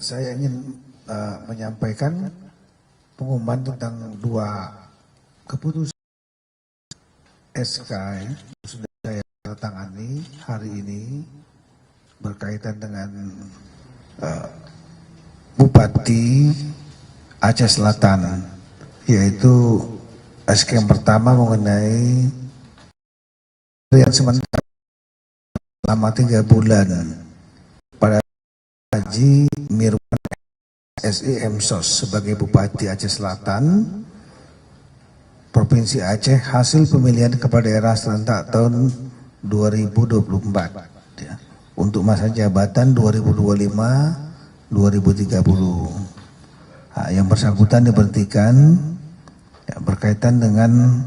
Saya ingin menyampaikan pengumuman tentang dua keputusan SK yang sudah saya tangani hari ini berkaitan dengan Bupati Aceh Selatan, yaitu SK yang pertama mengenai yang sementara selama 3 bulan pada Haji Mirwan SIM SOS sebagai Bupati Aceh Selatan Provinsi Aceh hasil pemilihan kepala daerah serentak tahun 2024 ya, untuk masa jabatan 2025-2030. Yang bersangkutan diberhentikan ya, berkaitan dengan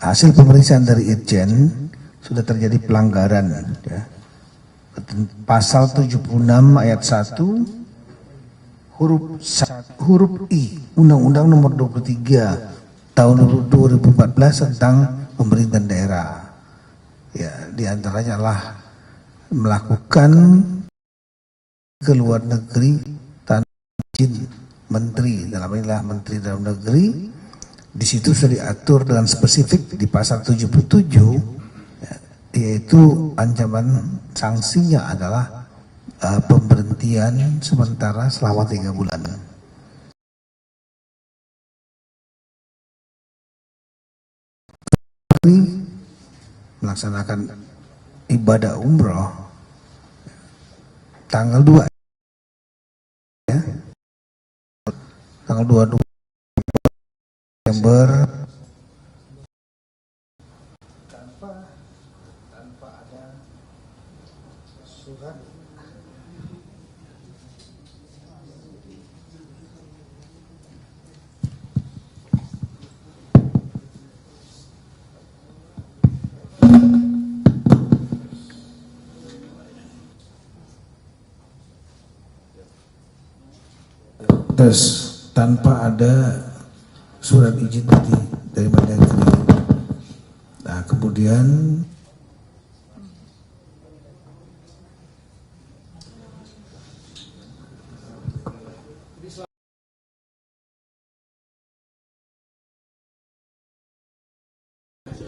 hasil pemeriksaan dari Irjen sudah terjadi pelanggaran ya. Pasal 76 ayat 1 huruf I Undang-Undang Nomor 23 Tahun 2014 tentang pemerintahan daerah. Ya, diantaranya adalah melakukan ke luar negeri tanpa izin menteri, dalam inilah Menteri Dalam Negeri. Di situ sudah diatur dengan spesifik di pasal 77, ya, yaitu ancaman sanksinya adalah pemberhentian sementara selama 3 bulan. Melaksanakan ibadah umroh tanggal 2 ya, tanggal 22 Desember tanpa ada surat tanpa ada surat izin dari Mendagri. Nah, kemudian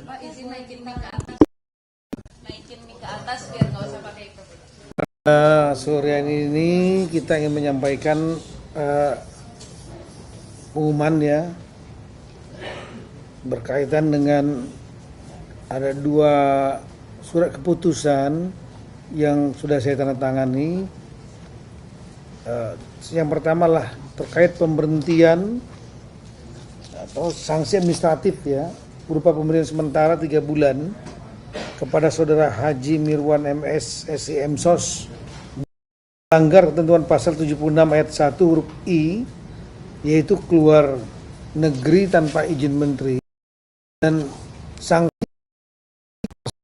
Pak, izin naikin mic ke atas. Naikin mic ke atas biar nggak usah pakai mikrofon. Sore ini kita ingin menyampaikan pengumuman ya berkaitan dengan ada 2 surat keputusan yang sudah saya tanda tangani. Yang pertama lah terkait pemberhentian atau sanksi administratif ya berupa pemberian sementara 3 bulan kepada saudara Haji Mirwan MS SIM SOS melanggar ketentuan pasal 76 ayat 1 huruf I, yaitu keluar negeri tanpa izin menteri, dan sanksi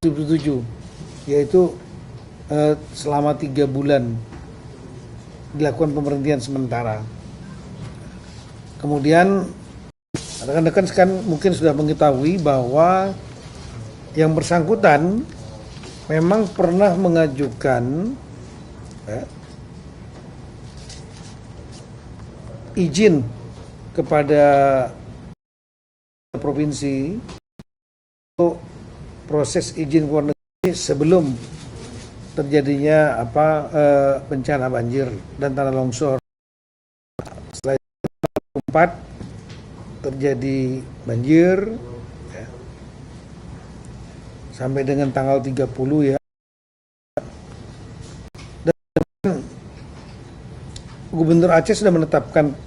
77 yaitu selama 3 bulan dilakukan pemberhentian sementara. Kemudian rekan-rekan kan mungkin sudah mengetahui bahwa yang bersangkutan memang pernah mengajukan izin kepada provinsi untuk proses izin keluar negeri sebelum terjadinya bencana banjir dan tanah longsor. Setelah itu 2004 terjadi banjir ya, sampai dengan tanggal 30 ya. Gubernur Aceh sudah menetapkan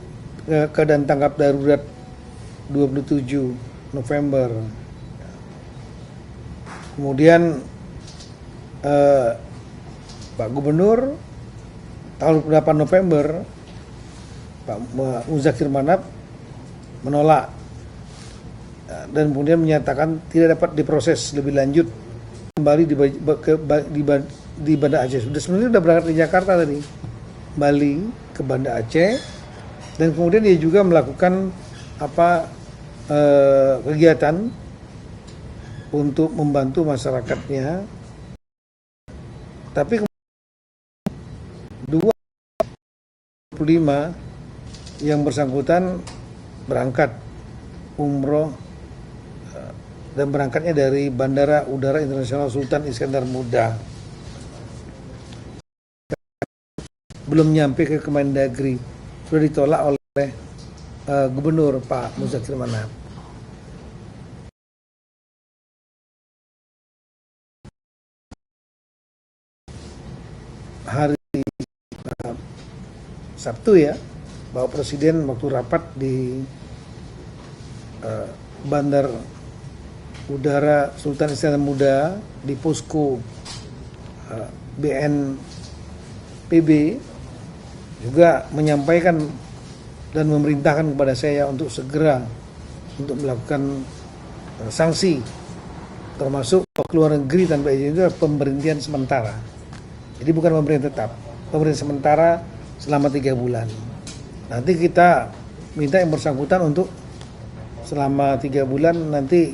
keadaan tanggap darurat 27 November. Kemudian Pak Gubernur tanggal 28 November Pak Muzakir Manap menolak dan kemudian menyatakan tidak dapat diproses lebih lanjut kembali di Banda Aceh. Sebenarnya sudah berangkat di Jakarta tadi, Bali ke Banda Aceh, dan kemudian dia juga melakukan kegiatan untuk membantu masyarakatnya. Tapi 2 yang bersangkutan berangkat umroh dan berangkatnya dari Bandara Udara Internasional Sultan Iskandar Muda. Belum nyampe ke Kemendagri, sudah ditolak oleh Gubernur Pak Muzakir Manap. Hari Sabtu ya, Bapak Presiden waktu rapat di Bandar Udara Sultan Iskandar Muda di posko BNPB juga menyampaikan dan memerintahkan kepada saya untuk segera untuk melakukan sanksi, termasuk ke luar negeri tanpa izin itu adalah pemberhentian sementara. Jadi bukan pemberhentian tetap, pemberhentian sementara selama 3 bulan. Nanti kita minta yang bersangkutan untuk selama 3 bulan nanti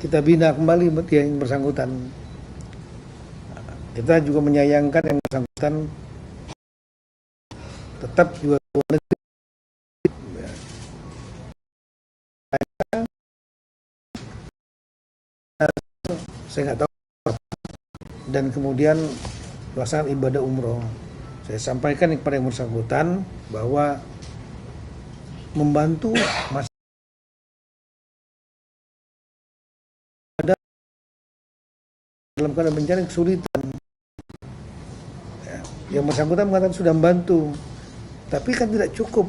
kita bina kembali dia yang bersangkutan. Kita juga menyayangkan yang bersangkutan tetap juga luar negeri. Saya nggak tahu. Dan kemudian melaksanakan ibadah umroh. Saya sampaikan kepada yang bersangkutan bahwa membantu masyarakat dalam keadaan bencana kesulitan. Yang bersangkutan mengatakan sudah membantu, tapi kan tidak cukup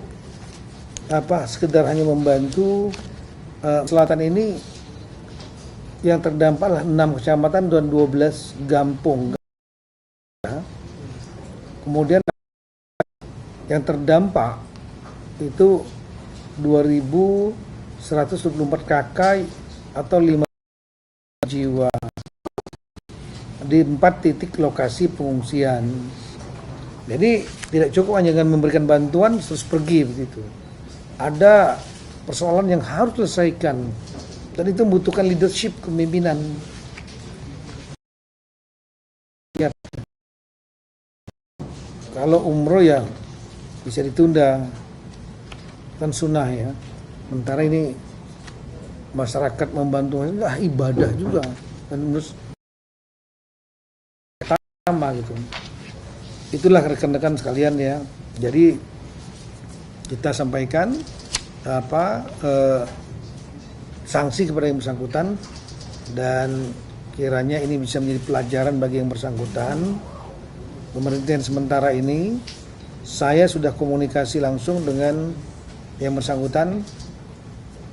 sekedar hanya membantu. Selatan ini yang terdampak 6 kecamatan dan 12 gampung. Kemudian yang terdampak itu 2.124 kakak atau 5 jiwa di 4 titik lokasi pengungsian. Jadi tidak cukup hanya dengan memberikan bantuan terus pergi begitu. Ada persoalan yang harus diselesaikan dan itu membutuhkan leadership, kepemimpinan. Ya. Kalau umroh ya bisa ditunda, kan sunnah ya. Sementara ini masyarakat membantu, ibadah juga dan menurut sama gitu. Itulah rekan-rekan sekalian ya. Jadi kita sampaikan sanksi kepada yang bersangkutan dan kiranya ini bisa menjadi pelajaran bagi yang bersangkutan. Pemerintahan sementara ini saya sudah komunikasi langsung dengan yang bersangkutan,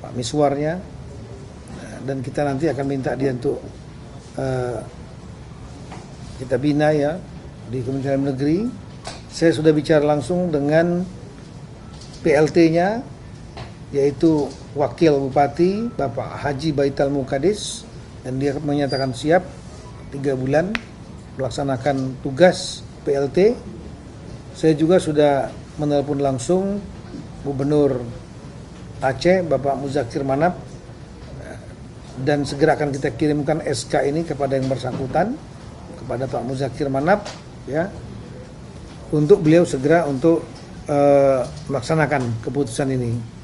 Pak Miswarnya, dan kita nanti akan minta dia untuk kita bina ya di Kementerian Negeri. Saya sudah bicara langsung dengan PLT-nya, yaitu Wakil Bupati Bapak Haji Baital Mukadis, dan dia menyatakan siap 3 bulan melaksanakan tugas PLT. Saya juga sudah menelpon langsung Gubernur Aceh Bapak Muzakir Manap, dan segera akan kita kirimkan SK ini kepada yang bersangkutan, kepada Pak Muzakir Manap ya, untuk beliau segera untuk melaksanakan keputusan ini.